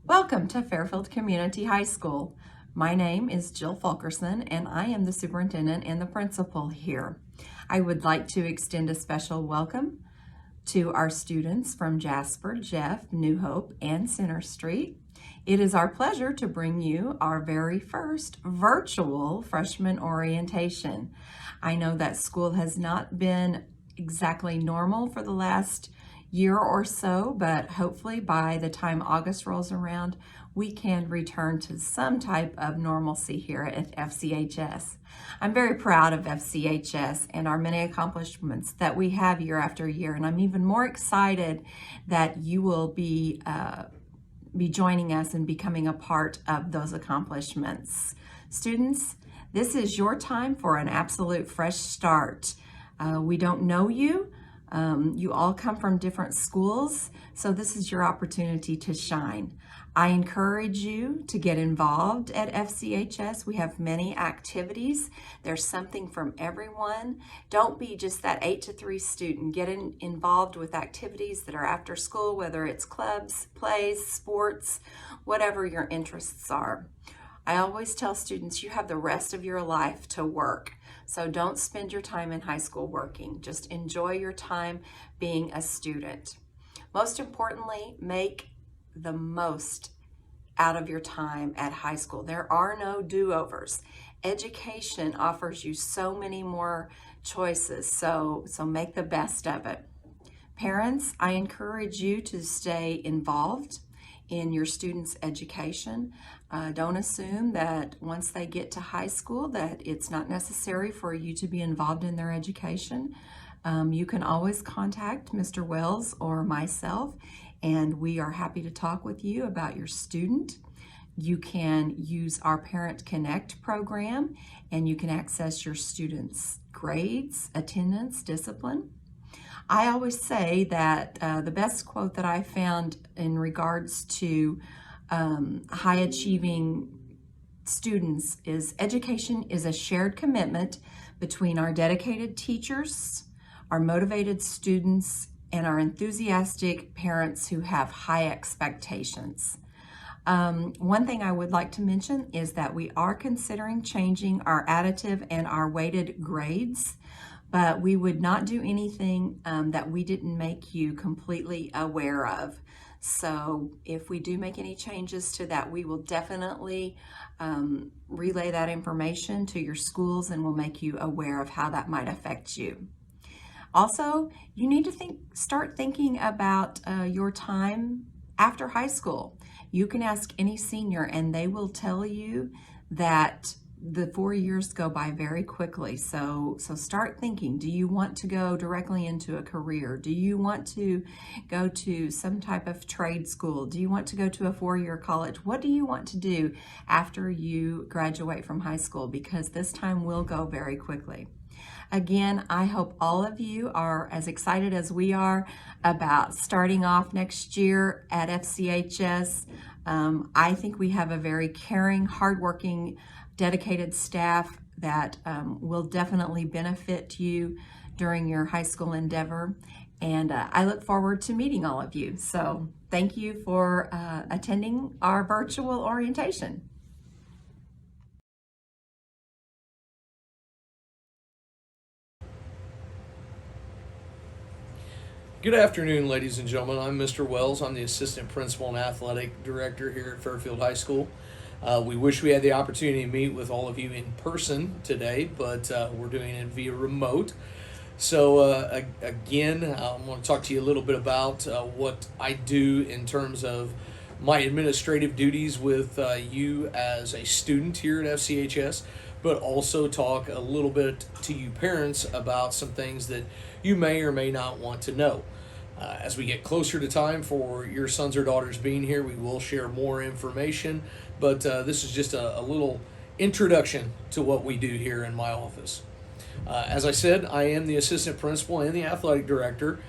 Welcome to Fairfield Community High School. My name is Jill Fulkerson and I am the superintendent and the principal here. I would like to extend a special welcome to our students from Jasper, Jeff, New Hope, and Center Street. It is our pleasure to bring you our very first virtual freshman orientation. I know that school has not been exactly normal for the last year or so, but hopefully by the time August rolls around, we can return to some type of normalcy here at FCHS. I'm very proud of FCHS and our many accomplishments that we have year after year, and I'm even more excited that you will be joining us and becoming a part of those accomplishments. Students, this is your time for an absolute fresh start. We don't know you. You all come from different schools, so this is your opportunity to shine. I encourage you to get involved at FCHS. We have many activities. There's something from everyone. Don't be just that 8 to 3 student. Get involved with activities that are after school, whether it's clubs, plays, sports, whatever your interests are. I always tell students you have the rest of your life to work. So don't spend your time in high school working. Just enjoy your time being a student. Most importantly, make the most out of your time at high school. There are no do-overs. Education offers you so many more choices, so make the best of it. Parents, I encourage you to stay involved in your students' education. Don't assume that once they get to high school that it's not necessary for you to be involved in their education. You can always contact Mr. Wells or myself, and we are happy to talk with you about your student. You can use our Parent Connect program, and you can access your students' grades, attendance, discipline. I always say that the best quote that I found in regards to high achieving students is education is a shared commitment between our dedicated teachers, our motivated students, and our enthusiastic parents who have high expectations. One thing I would like to mention is that we are considering changing our additive and our weighted grades, but we would not do anything that we didn't make you completely aware of. So if we do make any changes to that, we will definitely relay that information to your schools and we'll make you aware of how that might affect you. Also, you need to start thinking about your time after high school. You can ask any senior and they will tell you that the 4 years go by very quickly. So start thinking, do you want to go directly into a career? Do you want to go to some type of trade school? Do you want to go to a 4-year college? What do you want to do after you graduate from high school? Because this time will go very quickly. Again, I hope all of you are as excited as we are about starting off next year at FCHS. I think we have a very caring, hardworking, dedicated staff that will definitely benefit you during your high school endeavor. And I look forward to meeting all of you. So thank you for attending our virtual orientation. Good afternoon, ladies and gentlemen. I'm Mr. Wells. I'm the Assistant Principal and Athletic Director here at Fairfield High School. We wish we had the opportunity to meet with all of you in person today, but we're doing it via remote. So again, I want to talk to you a little bit about what I do in terms of my administrative duties with you as a student here at FCHS, but also talk a little bit to you parents about some things that you may or may not want to know. As we get closer to time for your sons or daughters being here, we will share more information, but this is just a little introduction to what we do here in my office. As I said, I am the assistant principal and the athletic director.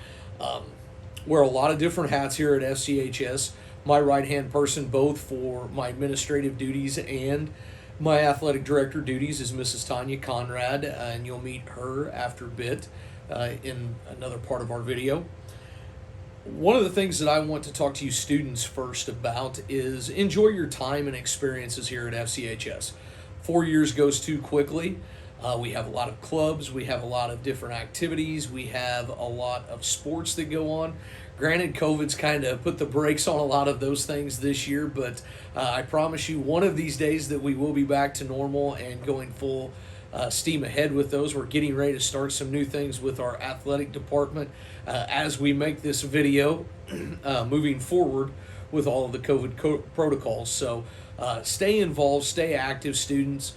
Wear a lot of different hats here at FCHS. My right-hand person, both for my administrative duties and my athletic director duties, is Mrs. Tanya Conrad, and you'll meet her after a bit in another part of our video. One of the things that I want to talk to you students first about is enjoy your time and experiences here at FCHS. 4 years goes too quickly. We have a lot of clubs, we have a lot of different activities, we have a lot of sports that go on. Granted, COVID's kind of put the brakes on a lot of those things this year, but I promise you, one of these days that we will be back to normal and going full steam ahead with those. We're getting ready to start some new things with our athletic department as we make this video moving forward with all of the COVID protocols. So stay involved, stay active, students.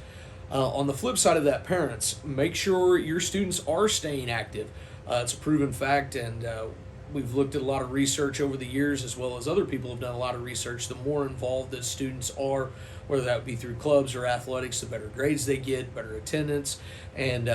On the flip side of that, parents, make sure your students are staying active. It's a proven fact, and we've looked at a lot of research over the years, as well as other people have done a lot of research. The more involved that students are, whether that be through clubs or athletics, the better grades they get, better attendance, and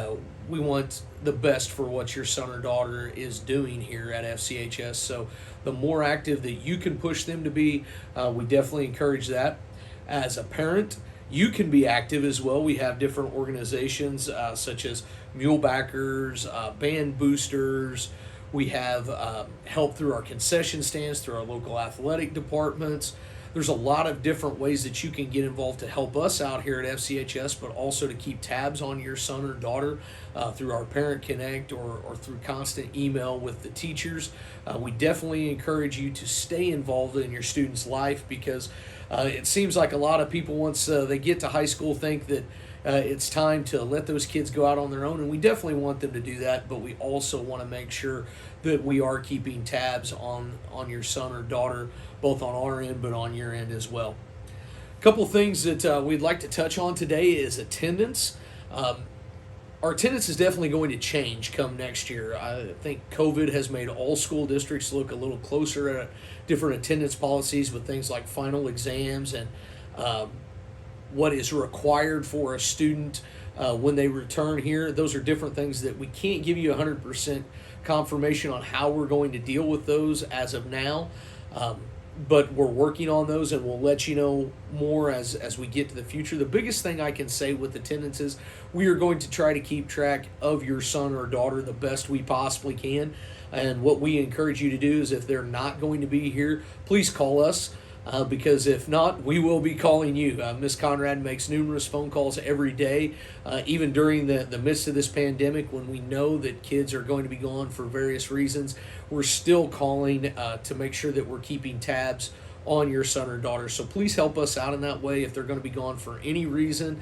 we want the best for what your son or daughter is doing here at FCHS. So the more active that you can push them to be, we definitely encourage that. As a parent, you can be active as well. We have different organizations such as Mule Backers, Band Boosters. We have help through our concession stands, through our local athletic departments. There's a lot of different ways that you can get involved to help us out here at FCHS, but also to keep tabs on your son or daughter through our Parent Connect or through constant email with the teachers. We definitely encourage you to stay involved in your student's life, because it seems like a lot of people, once they get to high school, think that it's time to let those kids go out on their own, and we definitely want them to do that, but we also want to make sure that we are keeping tabs on your son or daughter, both on our end but on your end as well. A couple things that we'd like to touch on today is attendance. Our attendance is definitely going to change come next year. I think COVID has made all school districts look a little closer at different attendance policies with things like final exams and what is required for a student when they return here. Those are different things that we can't give you 100% confirmation on how we're going to deal with those as of now. But we're working on those, and we'll let you know more as we get to the future. The biggest thing I can say with attendance is we are going to try to keep track of your son or daughter the best we possibly can. And what we encourage you to do is, if they're not going to be here, please call us. Because if not, we will be calling you. Ms. Conrad makes numerous phone calls every day, even during the midst of this pandemic, when we know that kids are going to be gone for various reasons. We're still calling to make sure that we're keeping tabs on your son or daughter. So please help us out in that way. If they're going to be gone for any reason,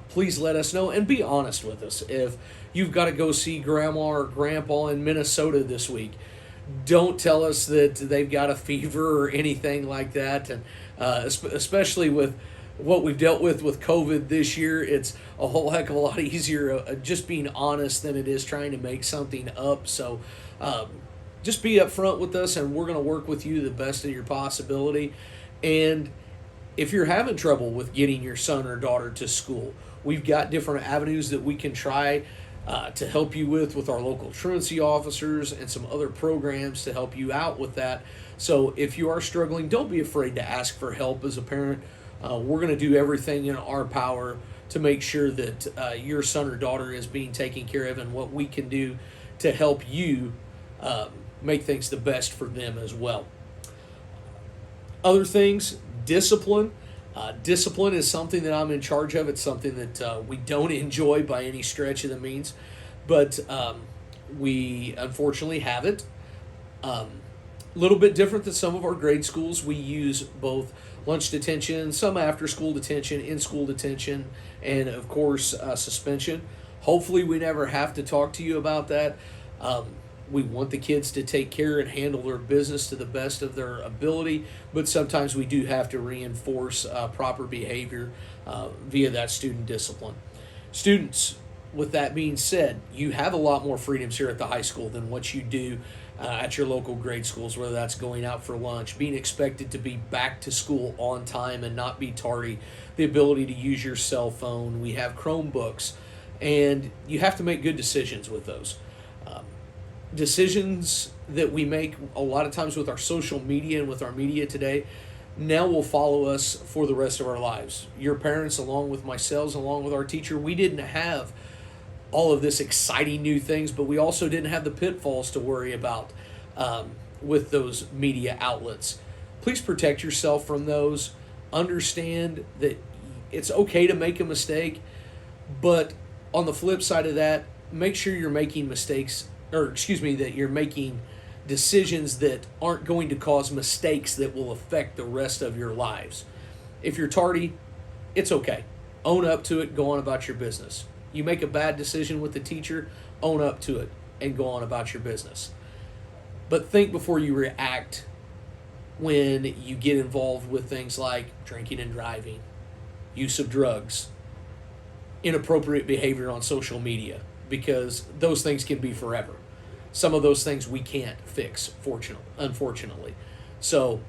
please let us know, and be honest with us. If you've got to go see grandma or grandpa in Minnesota this week, don't tell us that they've got a fever or anything like that. And especially with what we've dealt with COVID this year, it's a whole heck of a lot easier just being honest than it is trying to make something up. So just be upfront with us, and we're going to work with you the best of your possibility. And if you're having trouble with getting your son or daughter to school, we've got different avenues that we can try to help you with our local truancy officers and some other programs to help you out with that. So if you are struggling, don't be afraid to ask for help as a parent. We're going to do everything in our power to make sure that your son or daughter is being taken care of, and what we can do to help you make things the best for them as well. Other things, discipline. Discipline is something that I'm in charge of. It's something that we don't enjoy by any stretch of the means, but we unfortunately have it. A little bit different than some of our grade schools. We use both lunch detention, some after-school detention, in-school detention, and of course suspension. Hopefully we never have to talk to you about that. We want the kids to take care and handle their business to the best of their ability, but sometimes we do have to reinforce proper behavior via that student discipline. Students, with that being said, you have a lot more freedoms here at the high school than what you do at your local grade schools, whether that's going out for lunch, being expected to be back to school on time and not be tardy, the ability to use your cell phone. We have Chromebooks, and you have to make good decisions with those. Decisions that we make a lot of times with our social media and with our media today now will follow us for the rest of our lives. Your parents, along with myself, along with our teacher, we didn't have all of this exciting new things, but we also didn't have the pitfalls to worry about. with those media outlets. Please protect yourself from those. Understand that it's okay to make a mistake, but on the flip side of that, make sure you're making mistakes, or excuse me, that you're making decisions that aren't going to cause mistakes that will affect the rest of your lives. If you're tardy, it's okay. Own up to it, go on about your business. You make a bad decision with the teacher, own up to it and go on about your business. But think before you react when you get involved with things like drinking and driving, use of drugs, inappropriate behavior on social media, because those things can be forever. Some of those things we can't fix, unfortunately. So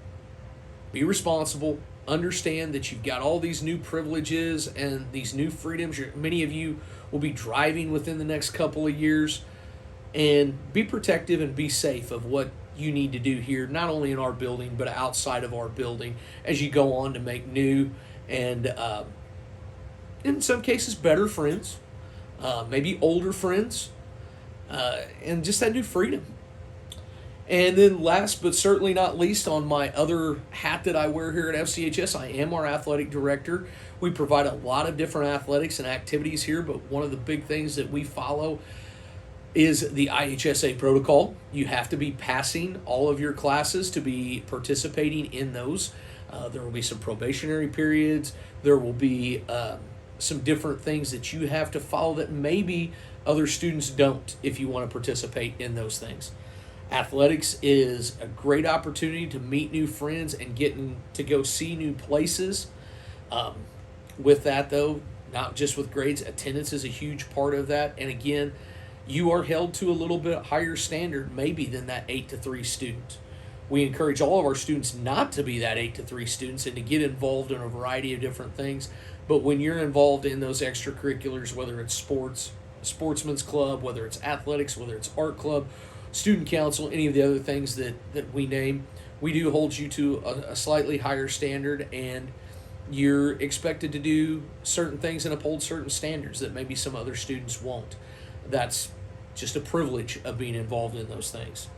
be responsible. Understand that you've got all these new privileges and these new freedoms. Many of you will be driving within the next couple of years. And be protective and be safe of what you need to do here, not only in our building, but outside of our building as you go on to make new and, in some cases, better friends, maybe older friends, and just that new freedom. And then last but certainly not least, on my other hat that I wear here at FCHS, I am our athletic director. We provide a lot of different athletics and activities here, but one of the big things that we follow is the IHSA protocol. You have to be passing all of your classes to be participating in those. There will be some probationary periods. There will be some different things that you have to follow that maybe other students don't if you want to participate in those things. Athletics is a great opportunity to meet new friends and to go see new places. With that, though, not just with grades, attendance is a huge part of that. And again, you are held to a little bit higher standard maybe than that 8 to 3 student. We encourage all of our students not to be that 8 to 3 students and to get involved in a variety of different things. But when you're involved in those extracurriculars, whether it's sports, sportsman's club, whether it's athletics, whether it's art club, student council, any of the other things that we name, we do hold you to a slightly higher standard, and you're expected to do certain things and uphold certain standards that maybe some other students won't. That's just a privilege of being involved in those things.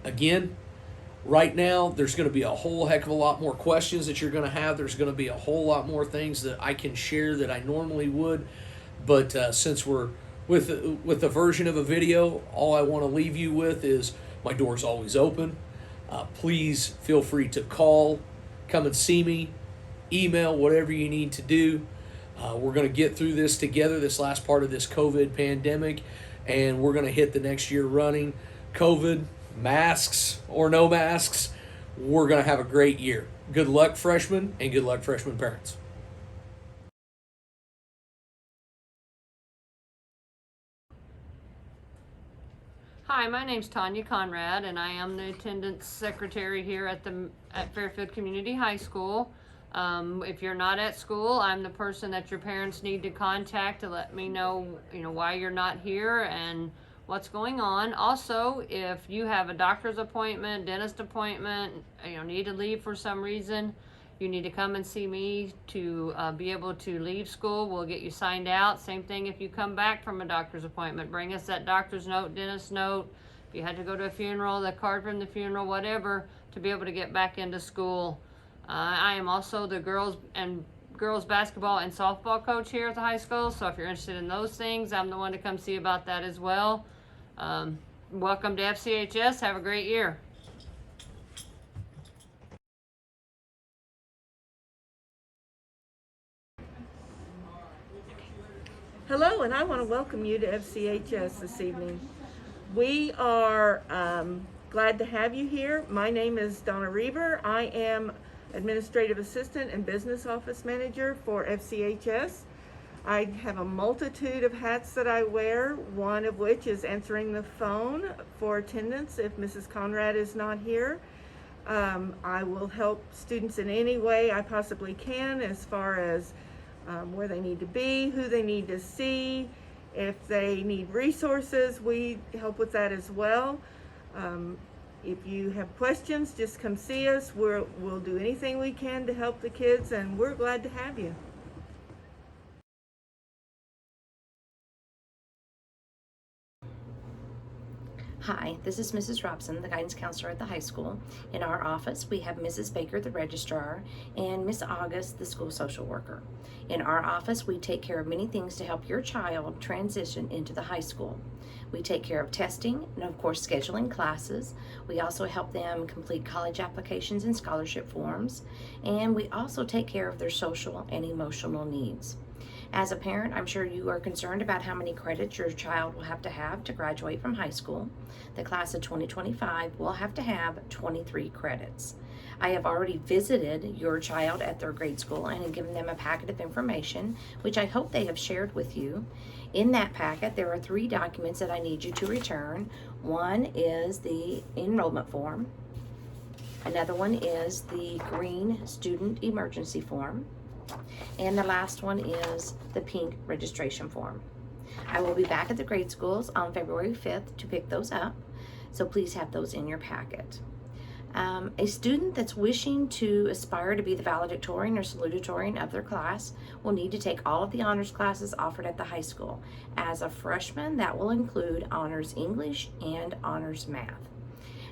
Again, right now, there's going to be a whole heck of a lot more questions that you're going to have. There's going to be a whole lot more things that I can share that I normally would. But since we're with the version of a video, all I want to leave you with is my door's always open. Please feel free to call, come and see me, email, whatever you need to do. We're going to get through this together, this last part of this COVID pandemic, and we're going to hit the next year running. COVID, masks or no masks, we're going to have a great year. Good luck, freshmen, and good luck, freshman parents. Hi, my name's Tanya Conrad, and I am the attendance secretary here at Fairfield Community High School. If you're not at school, I'm the person that your parents need to contact to let me know, why you're not here and what's going on. Also, if you have a doctor's appointment, dentist appointment, need to leave for some reason, you need to come and see me to be able to leave school. We'll get you signed out. Same thing if you come back from a doctor's appointment. Bring us that doctor's note, dentist note. If you had to go to a funeral, the card from the funeral, whatever, to be able to get back into school. I am also the girls basketball and softball coach here at the high school. So if you're interested in those things, I'm the one to come see about that as well. Welcome to FCHS. Have a great year. Hello, and I want to welcome you to FCHS this evening. We are glad to have you here. My name is Donna Reaver. I am Administrative Assistant and Business Office Manager for FCHS. I have a multitude of hats that I wear, one of which is answering the phone for attendance if Mrs. Conrad is not here. I will help students in any way I possibly can as far as where they need to be, who they need to see. If they need resources, we help with that as well. If you have questions, just come see us. We'll do anything we can to help the kids, and we're glad to have you. Hi, this is Mrs. Robson, the guidance counselor at the high school. In our office, we have Mrs. Baker, the registrar, and Miss August, the school social worker. In our office, we take care of many things to help your child transition into the high school. We take care of testing and, of course, scheduling classes. We also help them complete college applications and scholarship forms. And we also take care of their social and emotional needs. As a parent, I'm sure you are concerned about how many credits your child will have to graduate from high school. The class of 2025 will have to have 23 credits. I have already visited your child at their grade school and have given them a packet of information, which I hope they have shared with you. In that packet, there are 3 documents that I need you to return. One is the enrollment form. Another one is the green student emergency form. And the last one is the pink registration form. I will be back at the grade schools on February 5th to pick those up, so please have those in your packet. A student that's wishing to aspire to be the valedictorian or salutatorian of their class will need to take all of the honors classes offered at the high school. As a freshman, that will include honors English and honors math.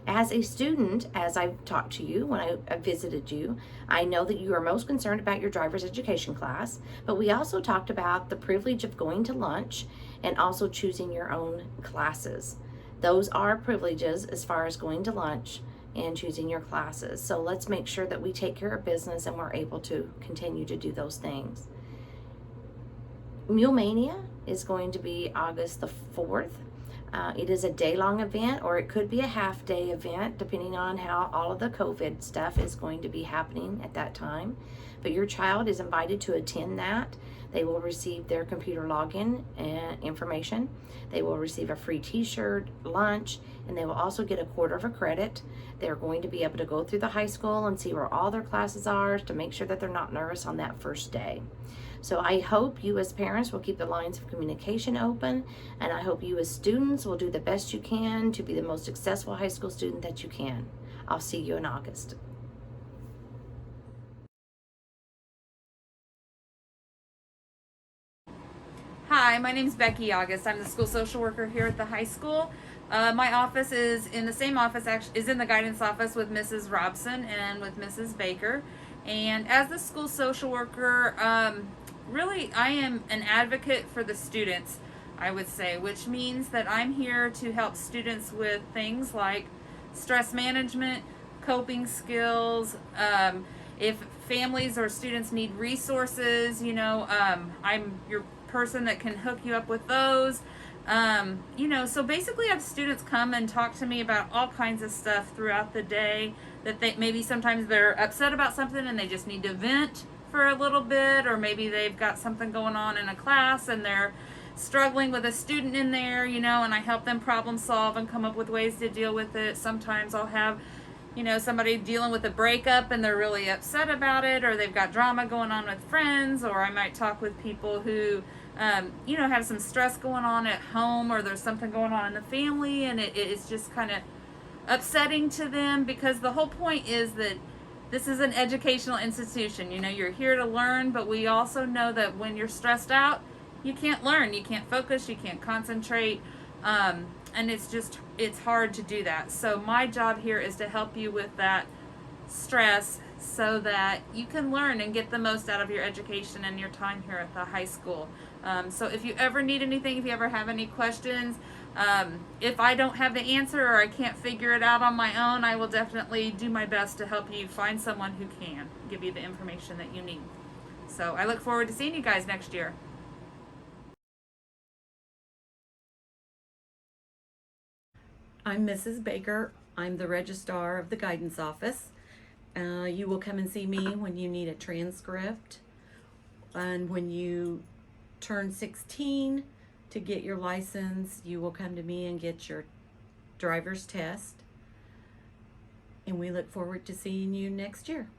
As a student, as I've talked to you when I visited you, I know that you are most concerned about your driver's education class, but we also talked about the privilege of going to lunch and also choosing your own classes. Those are privileges as far as going to lunch and choosing your classes. So let's make sure that we take care of business and we're able to continue to do those things. Mule Mania is going to be August the 4th. It is a day-long event, or it could be a half-day event, depending on how all of the COVID stuff is going to be happening at that time. But your child is invited to attend that. They will receive their computer login and information. They will receive a free t-shirt, lunch, and they will also get a quarter of a credit. They're going to be able to go through the high school and see where all their classes are to make sure that they're not nervous on that first day. So I hope you as parents will keep the lines of communication open, and I hope you as students will do the best you can to be the most successful high school student that you can. I'll see you in August. Hi, my name is Becky August. I'm the school social worker here at the high school. My office is in the same office, is in the guidance office with Mrs. Robson and with Mrs. Baker. And as the school social worker, really I am an advocate for the students, I would say, which means that I'm here to help students with things like stress management, coping skills, if families or students need resources, I'm your person that can hook you up with those. So basically I have students come and talk to me about all kinds of stuff throughout the day that they maybe sometimes they're upset about something and they just need to vent for a little bit, or maybe they've got something going on in a class and they're struggling with a student in there, and I help them problem solve and come up with ways to deal with it. Sometimes I'll have somebody dealing with a breakup and they're really upset about it, or they've got drama going on with friends, or I might talk with people who have some stress going on at home, or there's something going on in the family and it's just kind of upsetting to them, because the whole point is that this is an educational institution. You're here to learn, but we also know that when you're stressed out, you can't learn, you can't focus, you can't concentrate, and it's hard to do that. So my job here is to help you with that stress so that you can learn and get the most out of your education and your time here at the high school. So if you ever need anything, if you ever have any questions, if I don't have the answer or I can't figure it out on my own, I will definitely do my best to help you find someone who can give you the information that you need. So I look forward to seeing you guys next year. I'm Mrs. Baker. I'm the registrar of the guidance office. You will come and see me when you need a transcript, and when you turn 16 to get your license, you will come to me and get your driver's test. And we look forward to seeing you next year.